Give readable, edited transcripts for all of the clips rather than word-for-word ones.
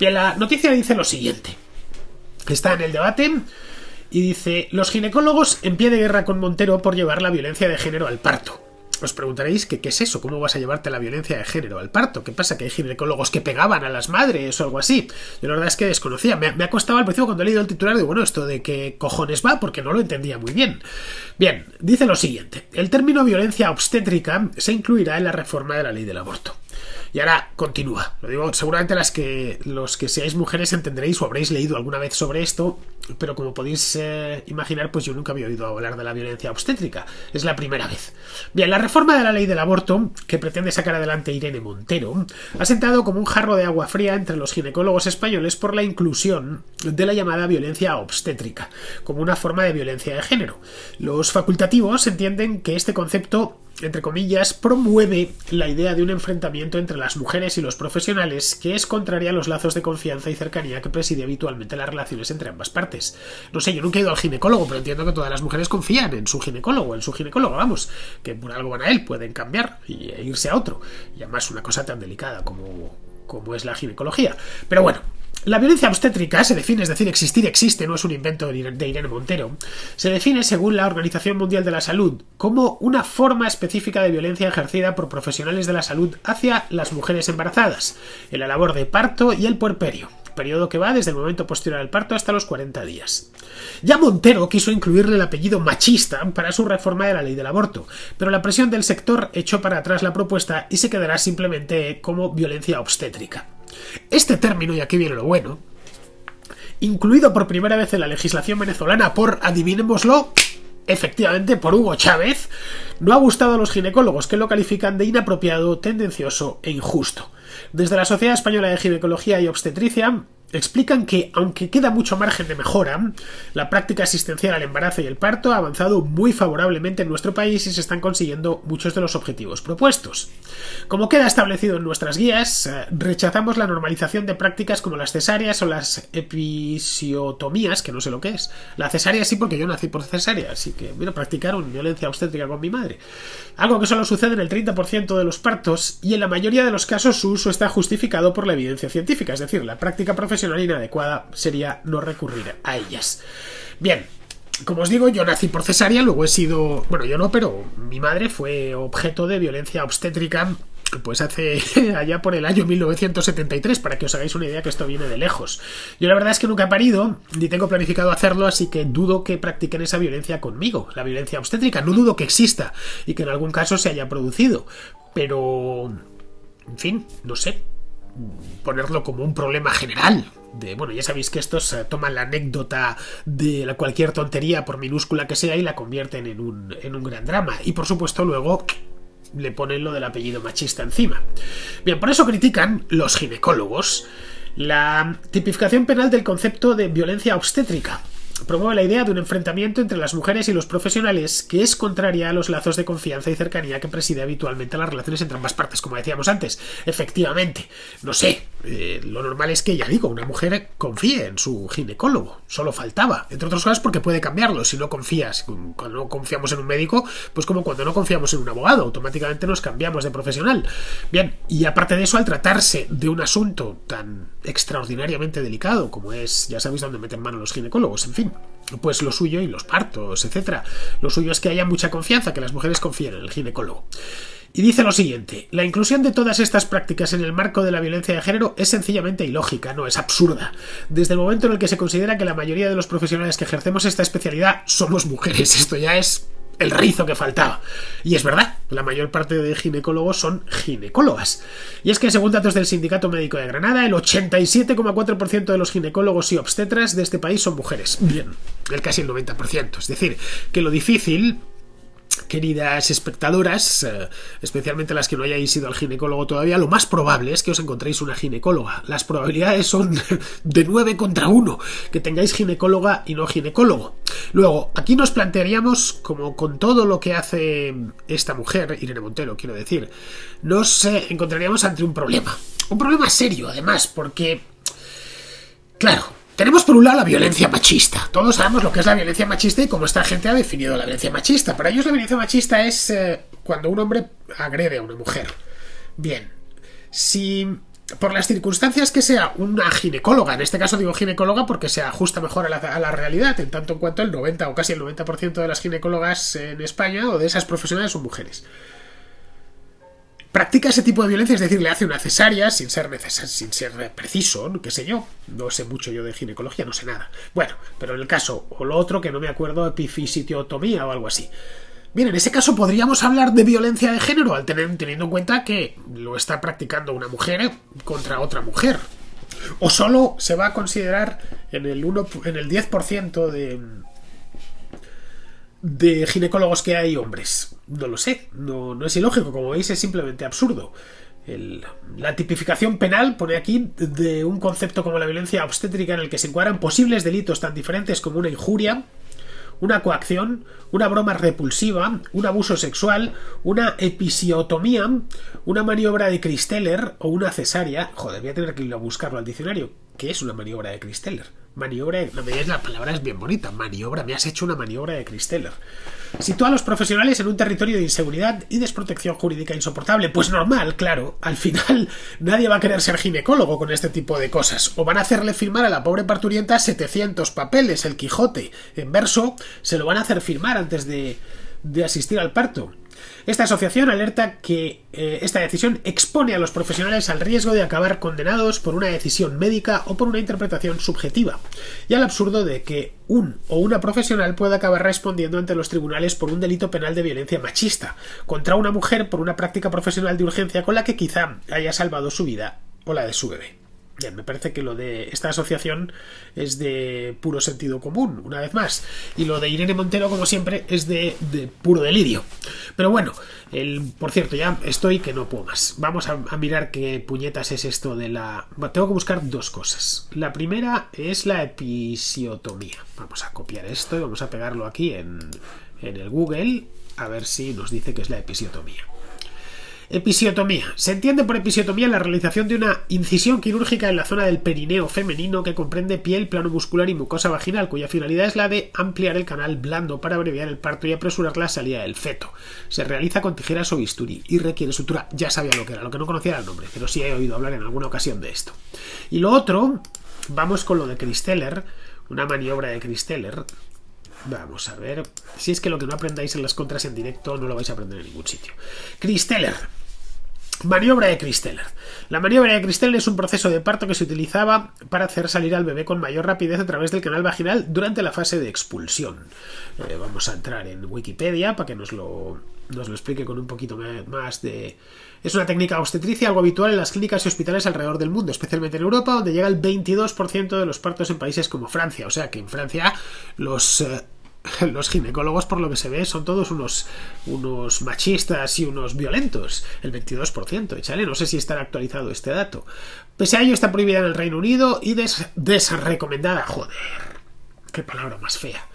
Bien, la noticia dice lo siguiente. Está en el debate y dice: los ginecólogos en pie de guerra con Montero por llevar la violencia de género al parto. Os preguntaréis que qué es eso, cómo vas a llevarte la violencia de género al parto, qué pasa, que hay ginecólogos que pegaban a las madres o algo así. Yo la verdad es que desconocía, me ha costado al principio cuando he leído el titular, digo, bueno, esto de qué cojones va, porque no lo entendía muy bien. Bien, dice lo siguiente: el término violencia obstétrica se incluirá en la reforma de la ley del aborto. Y ahora continúa. Lo digo, seguramente los que seáis mujeres entenderéis o habréis leído alguna vez sobre esto, pero como podéis imaginar, pues yo nunca había oído hablar de la violencia obstétrica. Es la primera vez. Bien, la reforma de la ley del aborto, que pretende sacar adelante Irene Montero, ha sentado como un jarro de agua fría entre los ginecólogos españoles por la inclusión de la llamada violencia obstétrica, como una forma de violencia de género. Los facultativos entienden que este concepto, entre comillas, promueve la idea de un enfrentamiento entre las mujeres y los profesionales que es contraria a los lazos de confianza y cercanía que preside habitualmente las relaciones entre ambas partes. No sé, yo nunca he ido al ginecólogo, pero entiendo que todas las mujeres confían en su ginecólogo, vamos, que por algo van a él, pueden cambiar e irse a otro. Y además una cosa tan delicada como es la ginecología. Pero bueno, la violencia obstétrica se define, es decir, existe, no es un invento de Irene Montero, se define según la Organización Mundial de la Salud como una forma específica de violencia ejercida por profesionales de la salud hacia las mujeres embarazadas, en la labor de parto y el puerperio, periodo que va desde el momento posterior al parto hasta los 40 días. Ya Montero quiso incluirle el apellido machista para su reforma de la ley del aborto, pero la presión del sector echó para atrás la propuesta y se quedará simplemente como violencia obstétrica. Este término, y aquí viene lo bueno, incluido por primera vez en la legislación venezolana por, adivinémoslo, efectivamente por Hugo Chávez, no ha gustado a los ginecólogos, que lo califican de inapropiado, tendencioso e injusto. Desde la Sociedad Española de Ginecología y Obstetricia explican que, aunque queda mucho margen de mejora, la práctica asistencial al embarazo y el parto ha avanzado muy favorablemente en nuestro país y se están consiguiendo muchos de los objetivos propuestos. Como queda establecido en nuestras guías, rechazamos la normalización de prácticas como las cesáreas o las episiotomías, que no sé lo que es. La cesárea sí, porque yo nací por cesárea, así que vino a practicar una violencia obstétrica con mi madre. Algo que solo sucede en el 30% de los partos, y en la mayoría de los casos su uso está justificado por la evidencia científica, es decir, la práctica profesional inadecuada sería no recurrir a ellas. Bien, como os digo, yo nací por cesárea, luego he sido... Bueno, yo no, pero mi madre fue objeto de violencia obstétrica pues hace allá por el año 1973, para que os hagáis una idea que esto viene de lejos. Yo la verdad es que nunca he parido, ni tengo planificado hacerlo, así que dudo que practiquen esa violencia conmigo, la violencia obstétrica. No dudo que exista y que en algún caso se haya producido, pero... en fin, no sé, ponerlo como un problema general. Bueno, ya sabéis que estos toman la anécdota de cualquier tontería, por minúscula que sea, y la convierten en un gran drama. Y por supuesto luego le ponen lo del apellido machista encima. Bien, por eso critican los ginecólogos la tipificación penal del concepto de violencia obstétrica. Promueve la idea de un enfrentamiento entre las mujeres y los profesionales que es contraria a los lazos de confianza y cercanía que preside habitualmente las relaciones entre ambas partes, como decíamos antes. Efectivamente, no sé, lo normal es que, ya digo, una mujer confíe en su ginecólogo, solo faltaba, entre otras cosas porque puede cambiarlo. Si no confías, cuando no confiamos en un médico, pues como cuando no confiamos en un abogado, automáticamente nos cambiamos de profesional. Bien, y aparte de eso, al tratarse de un asunto tan extraordinariamente delicado como es, ya sabéis dónde meten mano los ginecólogos, en fin, pues lo suyo, y los partos, etcétera, lo suyo es que haya mucha confianza, que las mujeres confíen en el ginecólogo. Y dice lo siguiente: la inclusión de todas estas prácticas en el marco de la violencia de género es sencillamente ilógica, no, es absurda. Desde el momento en el que se considera que la mayoría de los profesionales que ejercemos esta especialidad somos mujeres, esto ya es el rizo que faltaba. Y es verdad, la mayor parte de ginecólogos son ginecólogas. Y es que, según datos del Sindicato Médico de Granada, el 87,4% de los ginecólogos y obstetras de este país son mujeres. Bien, casi el 90%. Es decir, que lo difícil, queridas espectadoras, especialmente las que no hayáis ido al ginecólogo todavía, lo más probable es que os encontréis una ginecóloga. Las probabilidades son de 9 contra 1, que tengáis ginecóloga y no ginecólogo. Luego, aquí nos plantearíamos, como con todo lo que hace esta mujer, Irene Montero, quiero decir, nos encontraríamos ante un problema serio, además, porque, claro, tenemos por un lado la violencia machista. Todos sabemos lo que es la violencia machista y cómo esta gente ha definido la violencia machista. Para ellos la violencia machista es cuando un hombre agrede a una mujer. Bien, si por las circunstancias que sea una ginecóloga, en este caso digo ginecóloga porque se ajusta mejor a la realidad, en tanto en cuanto el 90 o casi el 90% de las ginecólogas en España o de esas profesionales son mujeres. Practica ese tipo de violencia, es decir, le hace una cesárea sin ser preciso, qué sé yo, no sé mucho yo de ginecología, no sé nada. Bueno, pero en el caso, o lo otro que no me acuerdo, epifisiotomía o algo así. Bien, en ese caso podríamos hablar de violencia de género, teniendo en cuenta que lo está practicando una mujer contra otra mujer. O solo se va a considerar en el 10% de ginecólogos que hay hombres. No lo sé, no es ilógico, como veis es simplemente absurdo. La tipificación penal pone aquí de un concepto como la violencia obstétrica en el que se encuadran posibles delitos tan diferentes como una injuria, una coacción, una broma repulsiva, un abuso sexual, una episiotomía, una maniobra de Christeller o una cesárea. Joder, voy a tener que ir a buscarlo al diccionario. ¿Qué es una maniobra de Christeller? La palabra es bien bonita. Maniobra, me has hecho una maniobra de Christeller. Sitúa a los profesionales en un territorio de inseguridad y desprotección jurídica insoportable. Pues normal, claro. Al final nadie va a querer ser ginecólogo con este tipo de cosas. O van a hacerle firmar a la pobre parturienta 700 papeles, el Quijote. En verso se lo van a hacer firmar antes de asistir al parto. Esta asociación alerta que esta decisión expone a los profesionales al riesgo de acabar condenados por una decisión médica o por una interpretación subjetiva, y al absurdo de que un o una profesional pueda acabar respondiendo ante los tribunales por un delito penal de violencia machista contra una mujer por una práctica profesional de urgencia con la que quizá haya salvado su vida o la de su bebé. Bien, me parece que lo de esta asociación es de puro sentido común, una vez más. Y lo de Irene Montero, como siempre, es de puro delirio. Pero bueno, por cierto, ya estoy que no puedo más. Vamos a mirar qué puñetas es esto de la... Bueno, tengo que buscar dos cosas. La primera es la episiotomía. Vamos a copiar esto y vamos a pegarlo aquí en el Google, a ver si nos dice que es la episiotomía. Episiotomía. Se entiende por episiotomía la realización de una incisión quirúrgica en la zona del perineo femenino que comprende piel, plano muscular y mucosa vaginal, cuya finalidad es la de ampliar el canal blando para abreviar el parto y apresurar la salida del feto. Se realiza con tijeras o bisturí y requiere sutura. Ya sabía lo que era, lo que no conocía era el nombre, pero sí he oído hablar en alguna ocasión de esto. Y lo otro, vamos con lo de Christeller, una maniobra de Christeller. Vamos a ver, si es que lo que no aprendáis en las contras en directo no lo vais a aprender en ningún sitio. Christeller. Maniobra de Christeller. La maniobra de Christeller es un proceso de parto que se utilizaba para hacer salir al bebé con mayor rapidez a través del canal vaginal durante la fase de expulsión. Vamos a entrar en Wikipedia para que nos lo explique con un poquito más de... Es una técnica obstetricia algo habitual en las clínicas y hospitales alrededor del mundo, especialmente en Europa, donde llega el 22% de los partos en países como Francia. O sea que en Francia los ginecólogos, por lo que se ve, son todos unos machistas y unos violentos. El 22%, échale, no sé si estará actualizado este dato. Pese a ello, está prohibida en el Reino Unido y desrecomendada. Joder, qué palabra más fea.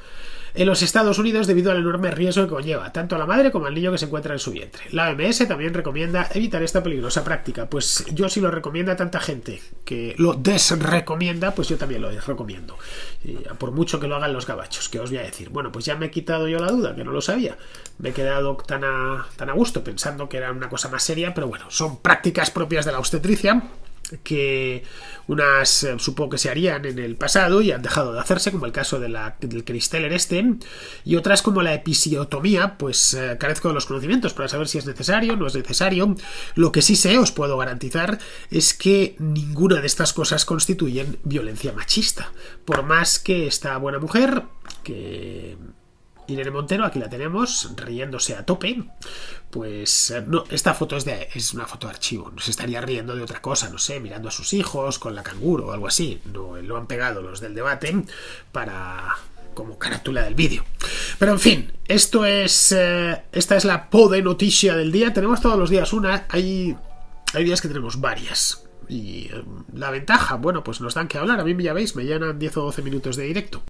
En los Estados Unidos, debido al enorme riesgo que conlleva tanto a la madre como al niño que se encuentra en su vientre. La OMS también recomienda evitar esta peligrosa práctica. Pues yo, si lo recomienda tanta gente que lo desrecomienda, pues yo también lo desrecomiendo. Por mucho que lo hagan los gabachos, que os voy a decir. Bueno, pues ya me he quitado yo la duda, que no lo sabía. Me he quedado tan a gusto pensando que era una cosa más seria, pero bueno, son prácticas propias de la obstetricia, que unas supongo que se harían en el pasado y han dejado de hacerse, como el caso del Christeller y otras como la episiotomía, pues carezco de los conocimientos para saber si es necesario, no es necesario. Lo que sí sé, os puedo garantizar, es que ninguna de estas cosas constituyen violencia machista, por más que esta buena mujer, que Irene Montero, aquí la tenemos, riéndose a tope, pues no, esta foto es una foto de archivo, no se estaría riendo de otra cosa, no sé, mirando a sus hijos con la canguro o algo así. No, lo han pegado los del debate como carátula del vídeo. Pero en fin, esta es la pode noticia del día. Tenemos todos los días una, hay días que tenemos varias. Y la ventaja, bueno, pues nos dan que hablar. A mí ya veis, me llenan 10 o 12 minutos de directo.